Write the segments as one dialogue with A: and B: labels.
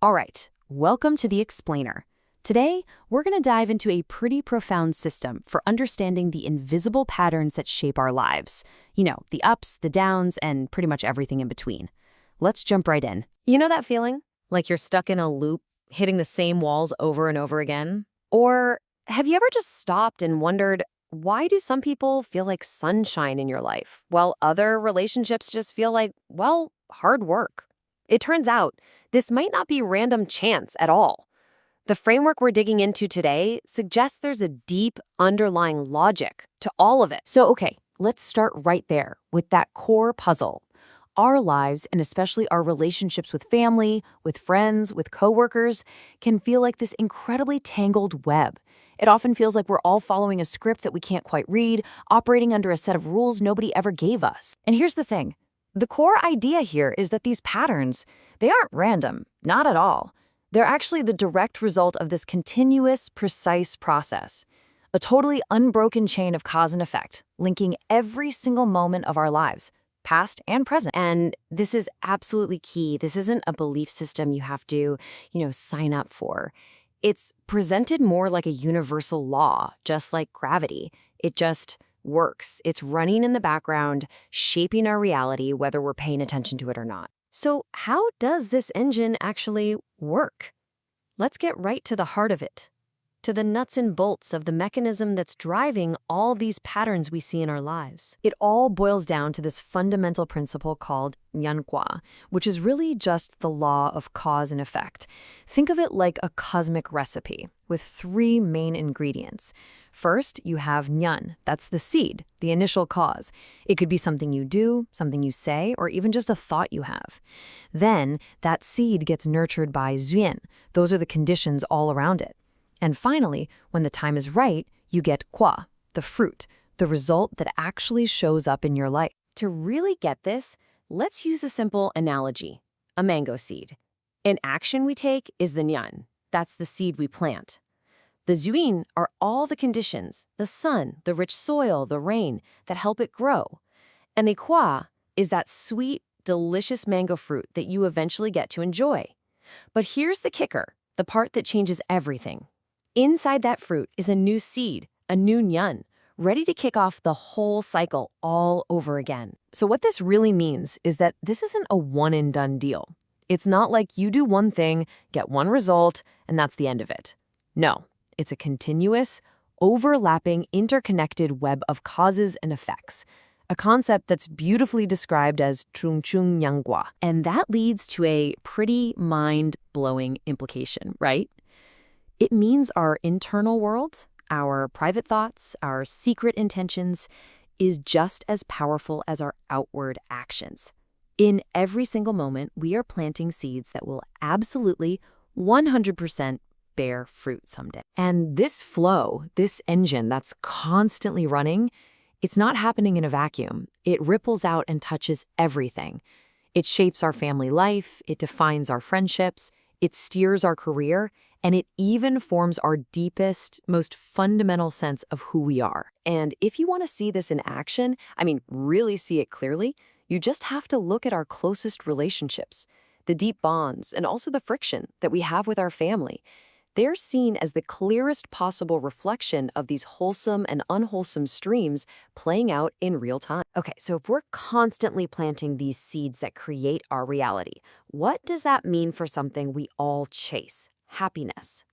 A: All right, welcome to The Explainer. Today, we're going to dive into a pretty profound system for understanding the invisible patterns that shape our lives. You know, the ups, the downs, and pretty much everything in between. Let's jump right in.
B: You know that feeling? Like you're stuck in a loop, hitting the same walls over and over again?
C: Or have you ever just stopped and wondered, why do some people feel like sunshine in your life, while other relationships just feel like, well, hard work? It turns out this might not be random chance at all. The framework we're digging into today suggests there's a deep underlying logic to all of it.
A: So, okay, let's start right there with that core puzzle. Our lives, and especially our relationships with family, with friends, with coworkers, can feel like this incredibly tangled web. It often feels like we're all following a script that we can't quite read, operating under a set of rules nobody ever gave us.
B: And here's the thing. The core idea here is that these patterns, they aren't random, not at all. They're actually the direct result of this continuous, precise process. A totally unbroken chain of cause and effect, linking every single moment of our lives, past and present.
C: And this is absolutely key. This isn't a belief system you have to, sign up for. It's presented more like a universal law, just like gravity. It just works. It's running in the background, shaping our reality, whether we're paying attention to it or not. So how does this engine actually work? Let's get right to the heart of it, to the nuts and bolts of the mechanism that's driving all these patterns we see in our lives.
B: It all boils down to this fundamental principle called Nyanqua, which is really just the law of cause and effect. Think of it like a cosmic recipe with three main ingredients. First, you have Nyan, that's the seed, the initial cause. It could be something you do, something you say, or even just a thought you have. Then, that seed gets nurtured by Zuen. Those are the conditions all around it. And finally, when the time is right, you get Kwa, the fruit, the result that actually shows up in your life.
C: To really get this, let's use a simple analogy, a mango seed. An action we take is the Nyan. That's the seed we plant. The Zuen are all the conditions, the sun, the rich soil, the rain, that help it grow. And the Kwa is that sweet, delicious mango fruit that you eventually get to enjoy. But here's the kicker, the part that changes everything. Inside that fruit is a new seed, a new Nyan, ready to kick off the whole cycle all over again.
B: So what this really means is that this isn't a one-and-done deal. It's not like you do one thing, get one result, and that's the end of it. No, it's a continuous, overlapping, interconnected web of causes and effects, a concept that's beautifully described as Chungchung Nyanqua.
A: And that leads to a pretty mind-blowing implication, right? It means our internal world, our private thoughts, our secret intentions, is just as powerful as our outward actions. In every single moment, we are planting seeds that will absolutely 100% bear fruit someday. And this flow, this engine that's constantly running, it's not happening in a vacuum. It ripples out and touches everything. It shapes our family life, it defines our friendships, it steers our career, and it even forms our deepest, most fundamental sense of who we are.
C: And if you want to see this in action, really see it clearly, you just have to look at our closest relationships, the deep bonds, and also the friction that we have with our family. They're seen as the clearest possible reflection of these wholesome and unwholesome streams playing out in real time. Okay, so if we're constantly planting these seeds that create our reality, what does that mean for something we all chase? Happiness.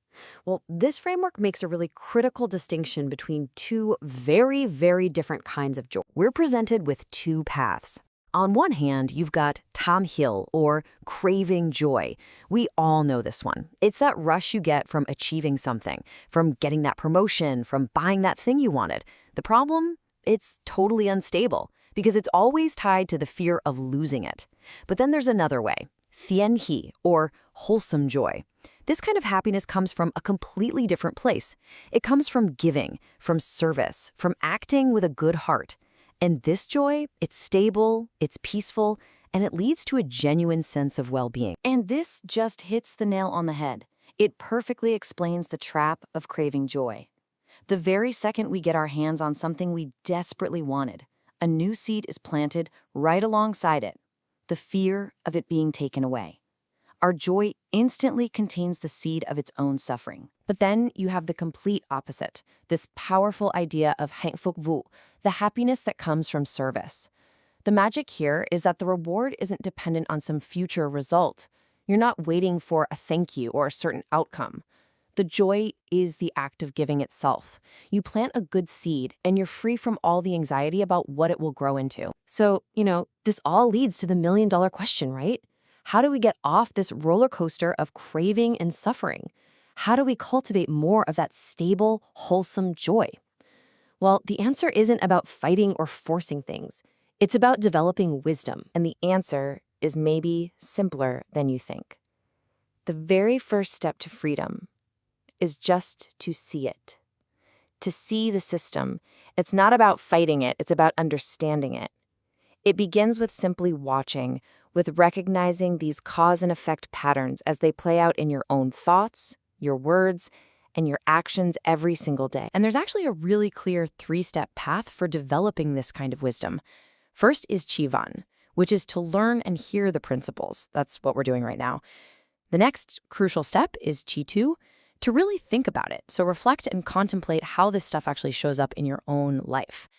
C: Well, this framework makes a really critical distinction between two very, very different kinds of joy. We're presented with two paths. On one hand, you've got tamhil, or craving joy. We all know this one. It's that rush you get from achieving something, from getting that promotion, from buying that thing you wanted. The problem? It's totally unstable, because it's always tied to the fear of losing it. But then there's another way, tianhi, or wholesome joy. This kind of happiness comes from a completely different place. It comes from giving, from service, from acting with a good heart. And this joy, it's stable, it's peaceful, and it leads to a genuine sense of well-being. And this just hits the nail on the head. It perfectly explains the trap of craving joy. The very second we get our hands on something we desperately wanted, a new seed is planted right alongside it, the fear of it being taken away. Our joy instantly contains the seed of its own suffering. But then you have the complete opposite, this powerful idea of hạnh phúc vụ, the happiness that comes from service. The magic here is that the reward isn't dependent on some future result. You're not waiting for a thank you or a certain outcome. The joy is the act of giving itself. You plant a good seed, and you're free from all the anxiety about what it will grow into. So, this all leads to the million-dollar question, right? How do we get off this roller coaster of craving and suffering? How do we cultivate more of that stable, wholesome joy? Well, the answer isn't about fighting or forcing things. It's about developing wisdom, and the answer is maybe simpler than you think. The very first step to freedom is just to see it, to see the system. It's not about fighting it, it's about understanding it. It begins with simply watching, with recognizing these cause and effect patterns as they play out in your own thoughts, your words, and your actions every single day. And there's actually a really clear 3-step path for developing this kind of wisdom. First is Chivan, which is to learn and hear the principles. That's what we're doing right now. The next crucial step is Chitu, to really think about it. So reflect and contemplate how this stuff actually shows up in your own life.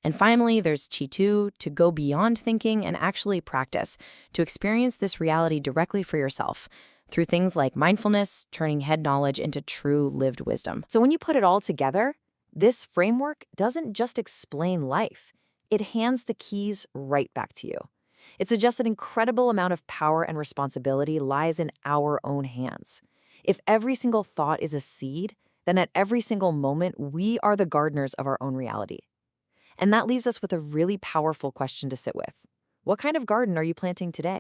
C: And finally, there's Chitu, to go beyond thinking and actually practice, to experience this reality directly for yourself through things like mindfulness, turning head knowledge into true lived wisdom. So when you put it all together, this framework doesn't just explain life. It hands the keys right back to you. It suggests an incredible amount of power and responsibility lies in our own hands. If every single thought is a seed, then at every single moment, we are the gardeners of our own reality. And that leaves us with a really powerful question to sit with. What kind of garden are you planting today?